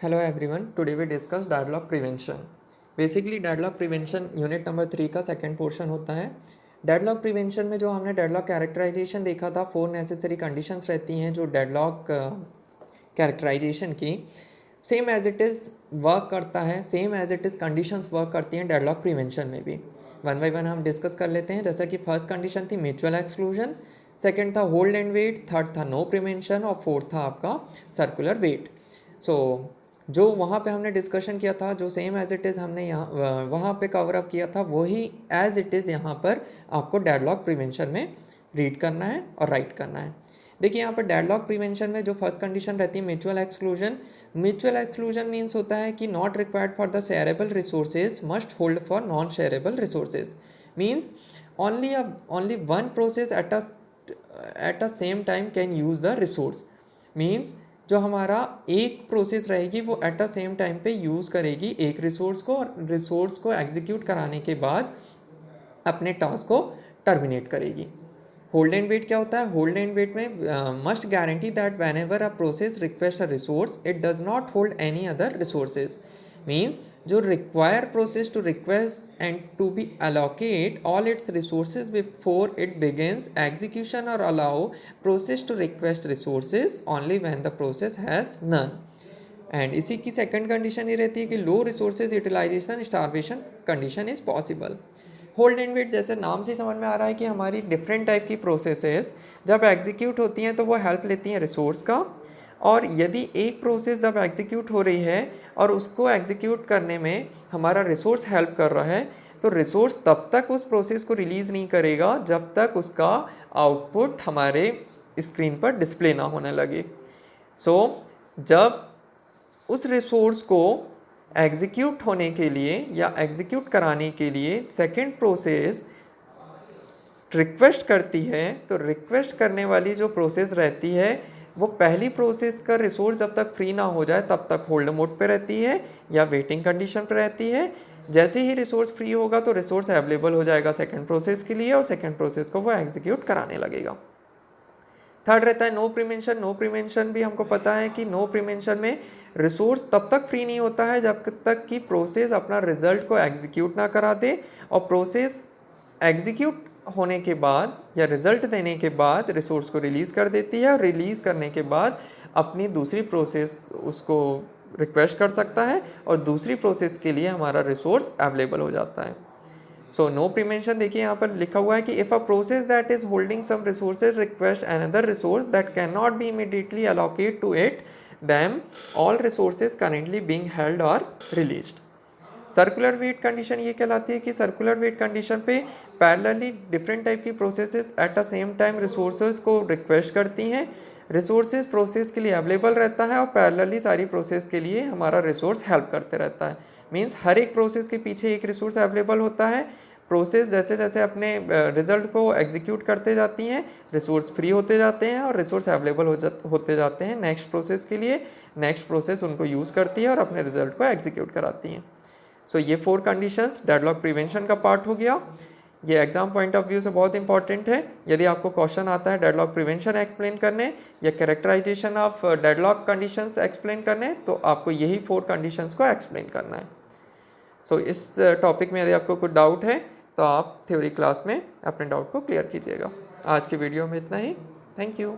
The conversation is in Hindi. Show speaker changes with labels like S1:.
S1: Hello everyone, today we discuss deadlock prevention. Basically deadlock prevention unit number 3 का सेकंड पोर्शन होता है। डेडलॉक प्रिवेंशन में जो हमने डेडलॉक कैरेक्टराइजेशन देखा था, 4 नेसेसरी कंडीशंस रहती हैं जो डेडलॉक कैरेक्टराइजेशन की same as it is work करता है, same as it is conditions work करती हैं डेडलॉक प्रिवेंशन में भी। वन बाय वन हम डिस्कस कर लेते हैं। जैसा कि फर्स्ट कंडीशन थी म्यूचुअल एक्सक्लूजन, सेकंड था होल्ड एंड वेट, थर्ड था नो प्रिवेंशन और फोर्थ था आपका सर्कुलर वेट। सो जो वहाँ पे हमने डिस्कशन किया था, जो सेम एज इट इज़ हमने यहाँ वहाँ पे कवर अप किया था, वही एज इट इज़ यहाँ पर आपको डेडलॉक प्रिवेंशन में रीड करना है और राइट करना है। देखिए यहाँ पर डेडलॉक प्रिवेंशन में जो फर्स्ट कंडीशन रहती है mutual exclusion. Mutual exclusion means होता है कि not required for the shareable resources must hold for non shareable resources. Means only one process at a same time can use the resource। Means जो हमारा एक प्रोसेस रहेगी वो एट अ सेम टाइम पे यूज़ करेगी एक रिसोर्स को, और रिसोर्स को एग्जीक्यूट कराने के बाद अपने टास्क को टर्मिनेट करेगी। होल्ड एंड वेट क्या होता है? होल्ड एंड वेट में must guarantee that whenever a process request a resource it does not hold any other resources. Means जो require process to request and to be allocate all its resources before it begins execution or allow process to request resources only when the process has none। And इसी की सेकंड कंडीशन ये रहती है कि low resources utilization starvation condition is possible. Hold and wait जैसे नाम से समझ में आ रहा है कि हमारी डिफरेंट टाइप की प्रोसेसेस जब एग्जीक्यूट होती हैं तो वो हेल्प लेती हैं रिसोर्स का, और यदि एक प्रोसेस जब एग्जीक्यूट हो रही है और उसको एग्जीक्यूट करने में हमारा रिसोर्स हेल्प कर रहा है, तो रिसोर्स तब तक उस प्रोसेस को रिलीज़ नहीं करेगा जब तक उसका आउटपुट हमारे स्क्रीन पर डिस्प्ले ना होने लगे। सो जब उस रिसोर्स को एग्जीक्यूट होने के लिए या एग्जीक्यूट कराने के लिए सेकेंड प्रोसेस रिक्वेस्ट करती है, तो रिक्वेस्ट करने वाली जो प्रोसेस रहती है वो पहली प्रोसेस का रिसोर्स जब तक फ्री ना हो जाए तब तक होल्ड मोड पे रहती है या वेटिंग कंडीशन पे रहती है। जैसे ही रिसोर्स फ्री होगा तो रिसोर्स अवेलेबल हो जाएगा सेकेंड प्रोसेस के लिए और सेकेंड प्रोसेस को वो एग्जीक्यूट कराने लगेगा। थर्ड रहता है नो प्रिवेंशन। नो प्रिवेंशन भी हमको पता है कि नो प्रिवेंशन में रिसोर्स तब तक फ्री नहीं होता है जब तक कि प्रोसेस अपना रिजल्ट को एग्जीक्यूट ना करा दे, और प्रोसेस एग्जीक्यूट होने के बाद या रिजल्ट देने के बाद रिसोर्स को रिलीज़ कर देती है, और रिलीज़ करने के बाद अपनी दूसरी प्रोसेस उसको रिक्वेस्ट कर सकता है और दूसरी प्रोसेस के लिए हमारा रिसोर्स अवेलेबल हो जाता है। सो नो प्रिवेंशन देखिए यहाँ पर लिखा हुआ है कि if a process that is holding some resources request another resource that can not be immediately allocate to it, then all resources currently being held are released. Circular wait condition ये कहलाती है कि सर्कुलर वेट कंडीशन पे पैरेलली डिफरेंट टाइप की processes at a same time resources को रिक्वेस्ट करती हैं। रिसोर्सेज प्रोसेस के लिए अवेलेबल रहता है और पैरेलली सारी प्रोसेस के लिए हमारा रिसोर्स हेल्प करते रहता है। मीन्स हर एक प्रोसेस के पीछे एक रिसोर्स अवेलेबल होता है। प्रोसेस जैसे जैसे अपने रिजल्ट को एग्जीक्यूट करते जाती हैं, रिसोर्स फ्री होते जाते हैं और रिसोर्स अवेलेबल होते जाते हैं नेक्स्ट प्रोसेस के लिए। नेक्स्ट प्रोसेस उनको यूज़ करती है और अपने रिजल्ट को एग्जीक्यूट कराती हैं। सो ये 4 कंडीशंस डेडलॉक प्रिवेंशन का पार्ट हो गया। ये एग्जाम पॉइंट ऑफ व्यू से बहुत इंपॉर्टेंट है। यदि आपको क्वेश्चन आता है डेडलॉक प्रिवेंशन एक्सप्लेन करने या characterization of deadlock conditions explain करने, तो आपको यही 4 कंडीशंस को एक्सप्लेन करना है। सो इस टॉपिक में यदि आपको कुछ डाउट है तो आप थ्योरी क्लास में अपने डाउट को क्लियर कीजिएगा। आज की वीडियो में इतना ही। Thank you.